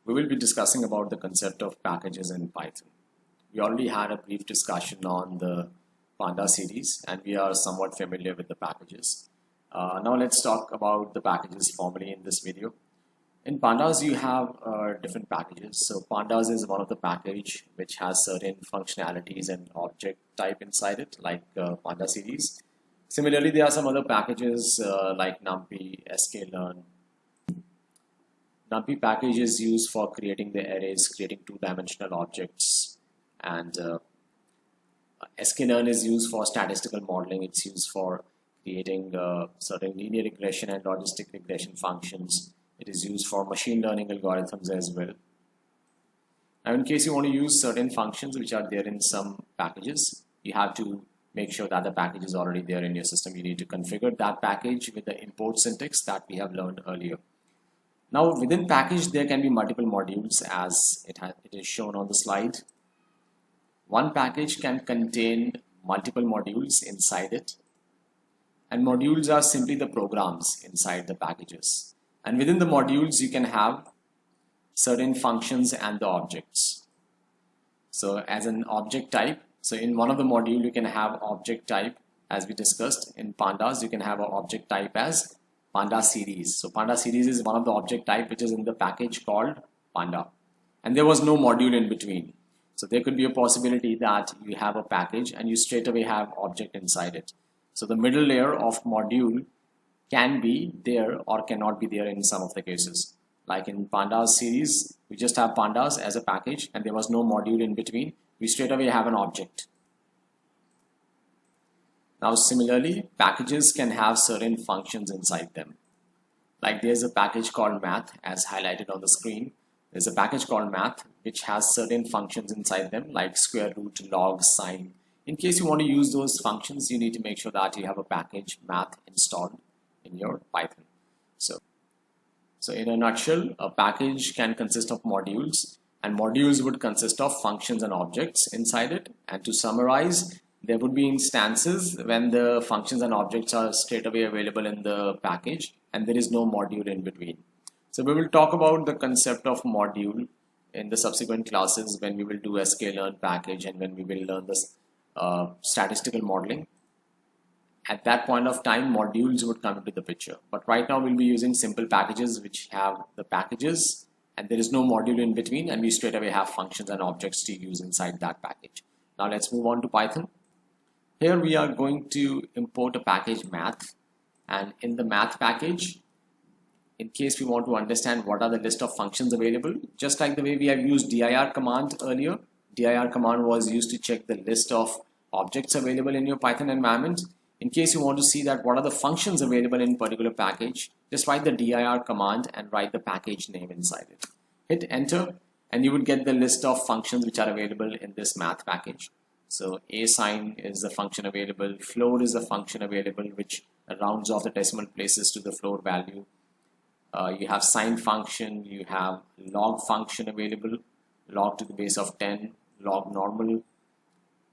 we will be discussing about the concept of packages in Python. We already had a brief discussion on the Panda series and we are somewhat familiar with the packages. Now let's talk about the packages formally in this video. In Pandas you have different packages. So Pandas is one of the package which has certain functionalities and object type inside it, like Panda series. Similarly, there are some other packages like NumPy, sklearn. NumPy package is used for creating the arrays, creating two-dimensional objects, and sklearn is used for statistical modeling. It's used for creating certain linear regression and logistic regression functions. It is used for machine learning algorithms as well. Now, in case you want to use certain functions which are there in some packages, you have to make sure that the package is already there in your system. You need to configure that package with the import syntax that we have learned earlier. Now, within package, there can be multiple modules as it is shown on the slide. One package can contain multiple modules inside it, and modules are simply the programs inside the packages. And within the modules, you can have certain functions and the objects. So as an object type, so in one of the module, you can have object type, as we discussed in Pandas, you can have an object type as Panda series. So Panda series is one of the object type which is in the package called Panda. And there was no module in between. So there could be a possibility that you have a package and you straight away have object inside it. So the middle layer of module can be there or cannot be there in some of the cases. Like in Pandas series, we just have Pandas as a package and there was no module in between. We straight away have an object. Now similarly, packages can have certain functions inside them. Like there's a package called math as highlighted on the screen. There's a package called math which has certain functions inside them like square root, log, sine. In case you want to use those functions, you need to make sure that you have a package math installed in your Python. So in a nutshell, a package can consist of modules, and modules would consist of functions and objects inside it. And to summarize, there would be instances when the functions and objects are straight away available in the package and there is no module in between. So we will talk about the concept of module in the subsequent classes when we will do sklearn package and when we will learn this statistical modeling. At that point of time, modules would come into the picture. But right now we'll be using simple packages which have the packages and there is no module in between, and we straight away have functions and objects to use inside that package. Now let's move on to Python. Here we are going to import a package math, and in the math package, in case we want to understand what are the list of functions available, just like the way we have used dir command earlier. Dir command was used to check the list of objects available in your Python environment. In case you want to see that what are the functions available in particular package, just write the dir command and write the package name inside it. Hit enter and you would get the list of functions which are available in this math package. So asine is the function available, floor is the function available which rounds off the decimal places to the floor value. You have sine function, you have log function available, log to the base of 10, log normal.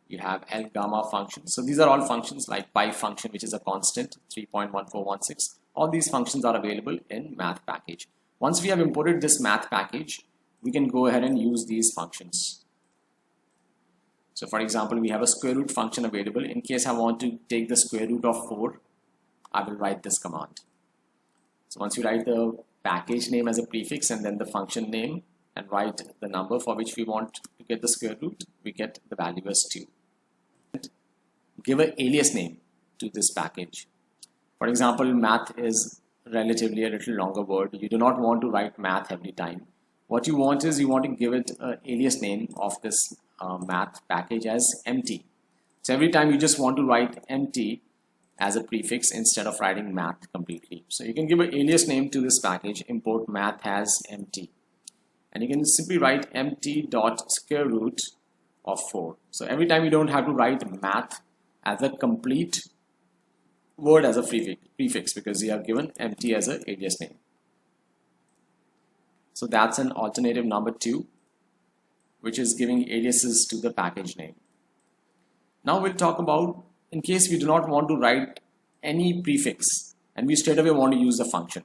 You have L gamma function. So these are all functions like pi function, which is a constant 3.1416. All these functions are available in math package. Once we have imported this math package, we can go ahead and use these functions. So for example, we have a square root function available. In case I want to take the square root of 4, I will write this command. So once you write the package name as a prefix and then the function name and write the number for which we want to get the square root, we get the value as 2. Give an alias name to this package. For example, math is relatively a little longer word. You do not want to write math every time. What you want is you want to give it an alias name of this math package as empty. So every time you just want to write empty as a prefix instead of writing math completely. So you can give an alias name to this package, import math as empty. And you can simply write empty dot square root of 4. So every time you don't have to write math as a complete word as a prefix because you have given empty as an alias name. So that's an alternative number 2, which is giving aliases to the package name. Now we'll talk about in case we do not want to write any prefix and we straight away want to use the function.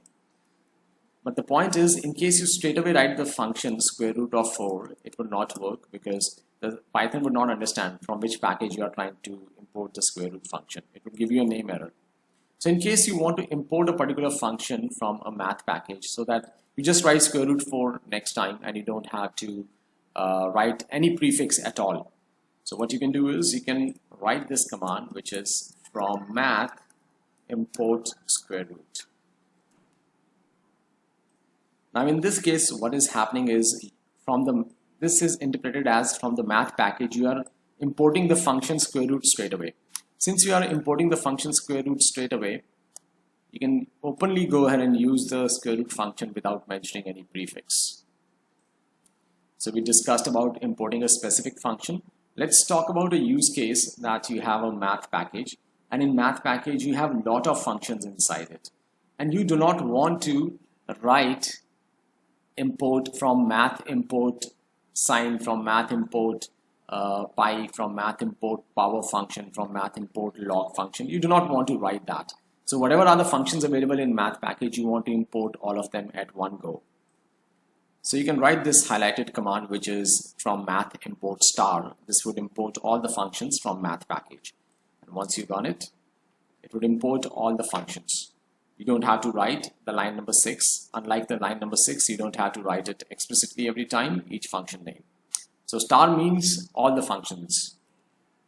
But the point is, in case you straight away write the function square root of 4, it would not work because the Python would not understand from which package you are trying to import the square root function. It would give you a name error. So in case you want to import a particular function from a math package, so that you just write square root 4 next time and you don't have to write any prefix at all. So what you can do is you can write this command, which is from math import square root. Now in this case, what is happening is this is interpreted as from the math package, you are importing the function square root straight away. Since you are importing the function square root straight away, you can openly go ahead and use the square root function without mentioning any prefix. So we discussed about importing a specific function. Let's talk about a use case that you have a math package, and in math package you have a lot of functions inside it, and you do not want to write import from math import sine, from math import pi, from math import power function, from math import log function. You do not want to write that. So whatever are the functions available in math package, you want to import all of them at one go. So you can write this highlighted command, which is from math import star. This would import all the functions from math package. And once you run it, it would import all the functions. You don't have to write the line number 6. Unlike the line number 6, you don't have to write it explicitly every time, each function name. So star means all the functions.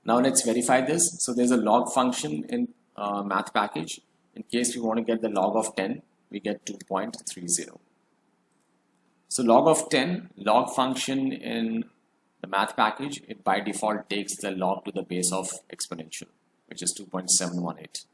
Now let's verify this. So there's a log function in math package. In case we want to get the log of 10, we get 2.30. So log of 10, log function in the math package, it by default takes the log to the base of exponential, which is 2.718.